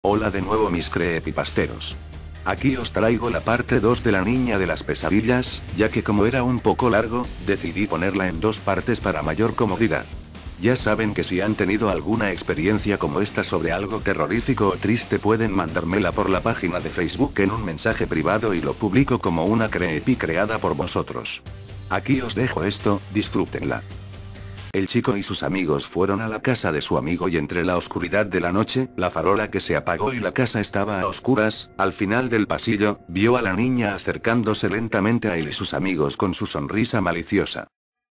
Hola de nuevo mis creepypasteros. Aquí os traigo la parte 2 de la niña de las pesadillas, ya que como era un poco largo, decidí ponerla en 2 partes para mayor comodidad. Ya saben que si han tenido alguna experiencia como esta sobre algo terrorífico o triste pueden mandármela por la página de Facebook en un mensaje privado y lo publico como una creepy creada por vosotros. Aquí os dejo esto, disfrútenla. El chico y sus amigos fueron a la casa de su amigo y entre la oscuridad de la noche, la farola que se apagó y la casa estaba a oscuras, al final del pasillo, vio a la niña acercándose lentamente a él y sus amigos con su sonrisa maliciosa.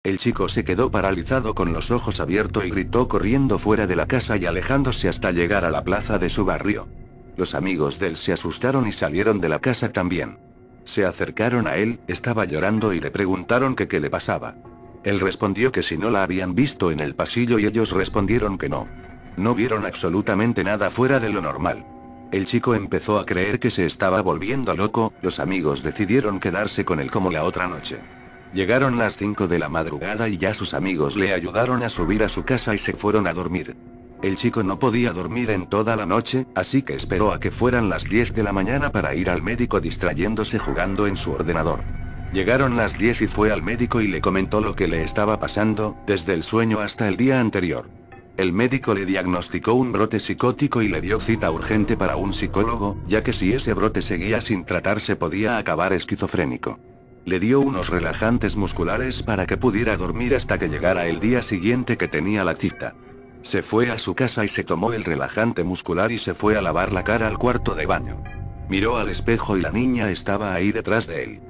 El chico se quedó paralizado con los ojos abiertos y gritó corriendo fuera de la casa y alejándose hasta llegar a la plaza de su barrio. Los amigos de él se asustaron y salieron de la casa también. Se acercaron a él, estaba llorando y le preguntaron que qué le pasaba. Él respondió que si no la habían visto en el pasillo y ellos respondieron que no. No vieron absolutamente nada fuera de lo normal. El chico empezó a creer que se estaba volviendo loco, los amigos decidieron quedarse con él como la otra noche. Llegaron las 5 de la madrugada y ya sus amigos le ayudaron a subir a su casa y se fueron a dormir. El chico no podía dormir en toda la noche, así que esperó a que fueran las 10 de la mañana para ir al médico distrayéndose jugando en su ordenador. Llegaron las 10 y fue al médico y le comentó lo que le estaba pasando, desde el sueño hasta el día anterior. El médico le diagnosticó un brote psicótico y le dio cita urgente para un psicólogo, ya que si ese brote seguía sin tratarse podía acabar esquizofrénico. Le dio unos relajantes musculares para que pudiera dormir hasta que llegara el día siguiente que tenía la cita. Se fue a su casa y se tomó el relajante muscular y se fue a lavar la cara al cuarto de baño. Miró al espejo y la niña estaba ahí detrás de él.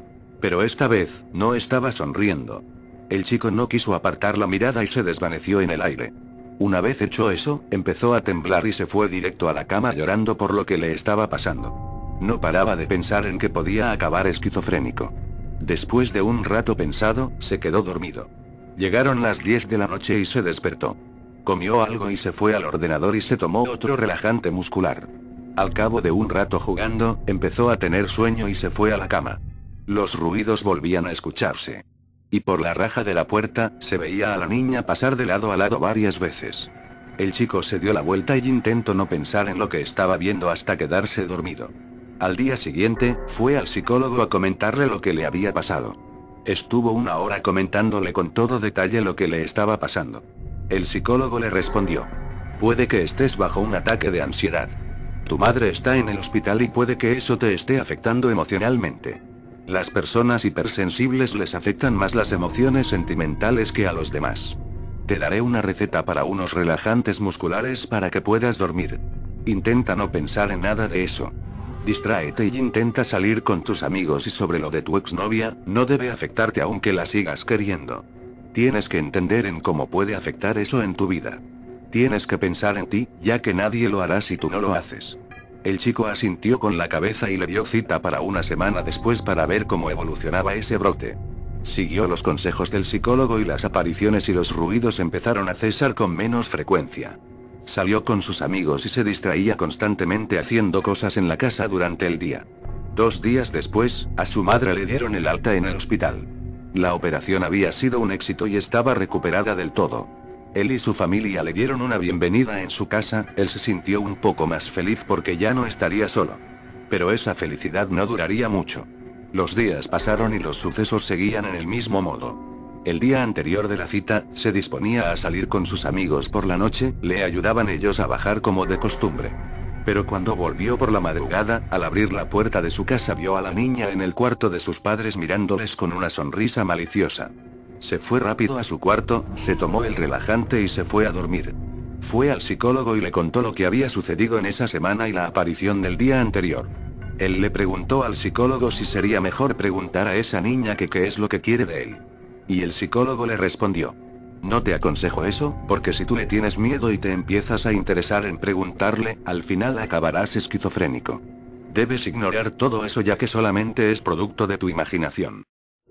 Pero esta vez, no estaba sonriendo. El chico no quiso apartar la mirada y se desvaneció en el aire. Una vez hecho eso, empezó a temblar y se fue directo a la cama llorando por lo que le estaba pasando. No paraba de pensar en que podía acabar esquizofrénico. Después de un rato pensado, se quedó dormido. Llegaron las 10 de la noche y se despertó. Comió algo y se fue al ordenador y se tomó otro relajante muscular. Al cabo de un rato jugando, empezó a tener sueño y se fue a la cama. Los ruidos volvían a escucharse. Y por la raja de la puerta, se veía a la niña pasar de lado a lado varias veces. El chico se dio la vuelta y intentó no pensar en lo que estaba viendo hasta quedarse dormido. Al día siguiente, fue al psicólogo a comentarle lo que le había pasado. Estuvo 1 hora comentándole con todo detalle lo que le estaba pasando. El psicólogo le respondió: puede que estés bajo un ataque de ansiedad. Tu madre está en el hospital y puede que eso te esté afectando emocionalmente. Las personas hipersensibles les afectan más las emociones sentimentales que a los demás. Te daré una receta para unos relajantes musculares para que puedas dormir. Intenta no pensar en nada de eso. Distráete y intenta salir con tus amigos y sobre lo de tu exnovia, no debe afectarte aunque la sigas queriendo. Tienes que entender en cómo puede afectar eso en tu vida. Tienes que pensar en ti, ya que nadie lo hará si tú no lo haces. El chico asintió con la cabeza y le dio cita para una semana después para ver cómo evolucionaba ese brote. Siguió los consejos del psicólogo y las apariciones y los ruidos empezaron a cesar con menos frecuencia. Salió con sus amigos y se distraía constantemente haciendo cosas en la casa durante el día. 2 días después, a su madre le dieron el alta en el hospital. La operación había sido un éxito y estaba recuperada del todo. Él y su familia le dieron una bienvenida en su casa, él se sintió un poco más feliz porque ya no estaría solo. Pero esa felicidad no duraría mucho. Los días pasaron y los sucesos seguían en el mismo modo. El día anterior de la cita, se disponía a salir con sus amigos por la noche, le ayudaban ellos a bajar como de costumbre. Pero cuando volvió por la madrugada, al abrir la puerta de su casa vio a la niña en el cuarto de sus padres mirándoles con una sonrisa maliciosa. Se fue rápido a su cuarto, se tomó el relajante y se fue a dormir. Fue al psicólogo y le contó lo que había sucedido en esa semana y la aparición del día anterior. Él le preguntó al psicólogo si sería mejor preguntar a esa niña que qué es lo que quiere de él. Y el psicólogo le respondió: no te aconsejo eso, porque si tú le tienes miedo y te empiezas a interesar en preguntarle, al final acabarás esquizofrénico. Debes ignorar todo eso ya que solamente es producto de tu imaginación.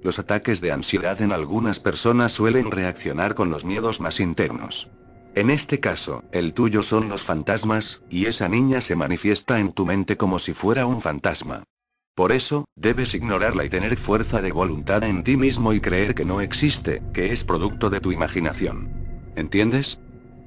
Los ataques de ansiedad en algunas personas suelen reaccionar con los miedos más internos. En este caso, el tuyo son los fantasmas, y esa niña se manifiesta en tu mente como si fuera un fantasma. Por eso, debes ignorarla y tener fuerza de voluntad en ti mismo y creer que no existe, que es producto de tu imaginación. ¿Entiendes?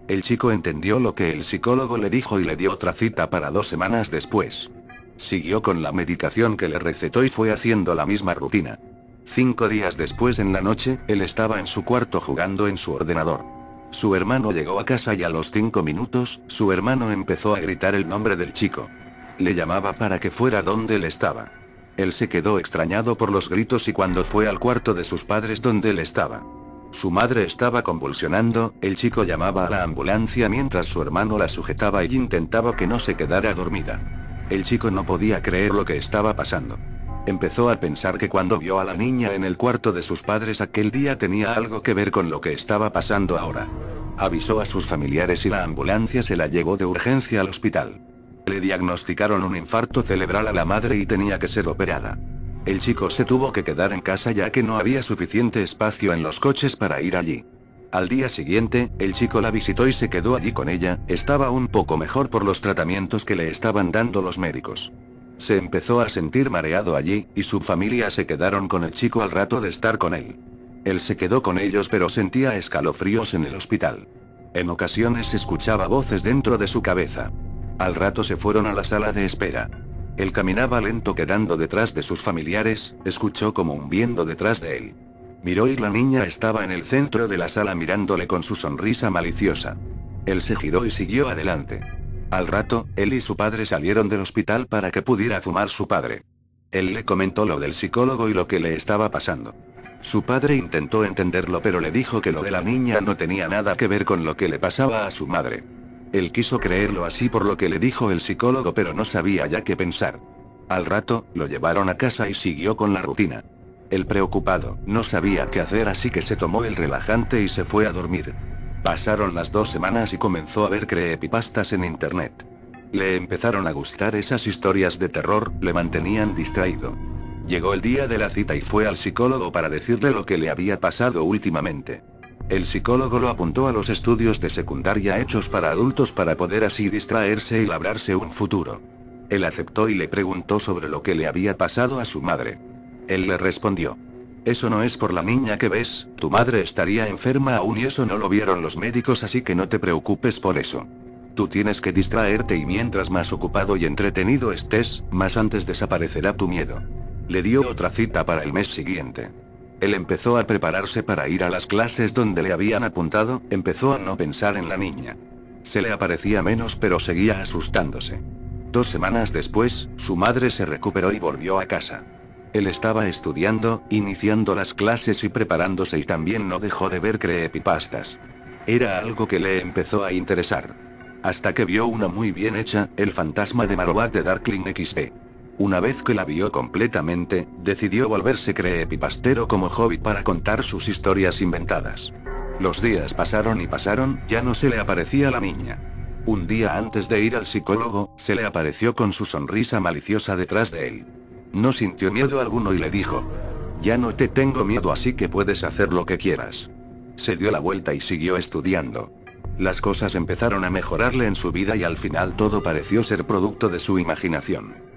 El chico entendió lo que el psicólogo le dijo y le dio otra cita para 2 semanas después. Siguió con la medicación que le recetó y fue haciendo la misma rutina. 5 días después en la noche, él estaba en su cuarto jugando en su ordenador. Su hermano llegó a casa y a los 5 minutos, su hermano empezó a gritar el nombre del chico. Le llamaba para que fuera donde él estaba. Él se quedó extrañado por los gritos y cuando fue al cuarto de sus padres donde él estaba. Su madre estaba convulsionando, el chico llamaba a la ambulancia mientras su hermano la sujetaba y intentaba que no se quedara dormida. El chico no podía creer lo que estaba pasando. Empezó a pensar que cuando vio a la niña en el cuarto de sus padres aquel día tenía algo que ver con lo que estaba pasando ahora. Avisó a sus familiares y la ambulancia se la llevó de urgencia al hospital. Le diagnosticaron un infarto cerebral a la madre y tenía que ser operada. El chico se tuvo que quedar en casa ya que no había suficiente espacio en los coches para ir allí. Al día siguiente, el chico la visitó y se quedó allí con ella, estaba un poco mejor por los tratamientos que le estaban dando los médicos. Se empezó a sentir mareado allí, y su familia se quedaron con el chico al rato de estar con él. Él se quedó con ellos pero sentía escalofríos en el hospital. En ocasiones escuchaba voces dentro de su cabeza. Al rato se fueron a la sala de espera. Él caminaba lento quedando detrás de sus familiares, escuchó como un viento detrás de él. Miró y la niña estaba en el centro de la sala mirándole con su sonrisa maliciosa. Él se giró y siguió adelante. Al rato, él y su padre salieron del hospital para que pudiera fumar su padre. Él le comentó lo del psicólogo y lo que le estaba pasando. Su padre intentó entenderlo pero le dijo que lo de la niña no tenía nada que ver con lo que le pasaba a su madre. Él quiso creerlo así por lo que le dijo el psicólogo pero no sabía ya qué pensar. Al rato, lo llevaron a casa y siguió con la rutina. Él preocupado, no sabía qué hacer así que se tomó el relajante y se fue a dormir. Pasaron las 2 semanas y comenzó a ver creepypastas en internet. Le empezaron a gustar esas historias de terror, le mantenían distraído. Llegó el día de la cita y fue al psicólogo para decirle lo que le había pasado últimamente. El psicólogo lo apuntó a los estudios de secundaria hechos para adultos para poder así distraerse y labrarse un futuro. Él aceptó y le preguntó sobre lo que le había pasado a su madre. Él le respondió: eso no es por la niña que ves, tu madre estaría enferma aún y eso no lo vieron los médicos así que no te preocupes por eso. Tú tienes que distraerte y mientras más ocupado y entretenido estés, más antes desaparecerá tu miedo. Le dio otra cita para el mes siguiente. Él empezó a prepararse para ir a las clases donde le habían apuntado, empezó a no pensar en la niña. Se le aparecía menos pero seguía asustándose. 2 semanas después, su madre se recuperó y volvió a casa. Él estaba estudiando, iniciando las clases y preparándose y también no dejó de ver creepypastas. Era algo que le empezó a interesar. Hasta que vio una muy bien hecha, El fantasma de Marowak de Darkling XD. Una vez que la vio completamente, decidió volverse creepypastero como hobby para contar sus historias inventadas. Los días pasaron y pasaron, ya no se le aparecía la niña. Un día antes de ir al psicólogo, se le apareció con su sonrisa maliciosa detrás de él. No sintió miedo alguno y le dijo: ya no te tengo miedo así que puedes hacer lo que quieras. Se dio la vuelta y siguió estudiando. Las cosas empezaron a mejorarle en su vida y al final todo pareció ser producto de su imaginación.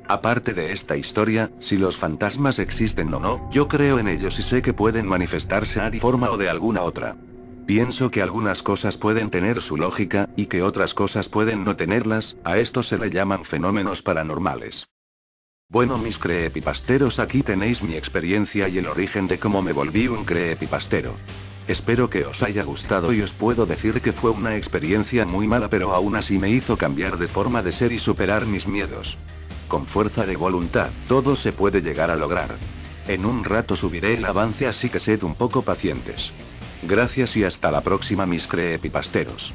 Aparte de esta historia, si los fantasmas existen o no, yo creo en ellos y sé que pueden manifestarse de forma o de alguna otra. Pienso que algunas cosas pueden tener su lógica, y que otras cosas pueden no tenerlas, a esto se le llaman fenómenos paranormales. Bueno mis creepypasteros, aquí tenéis mi experiencia y el origen de cómo me volví un creepypastero. Espero que os haya gustado y os puedo decir que fue una experiencia muy mala pero aún así me hizo cambiar de forma de ser y superar mis miedos. Con fuerza de voluntad, todo se puede llegar a lograr. En un rato subiré el avance así que sed un poco pacientes. Gracias y hasta la próxima mis creepypasteros.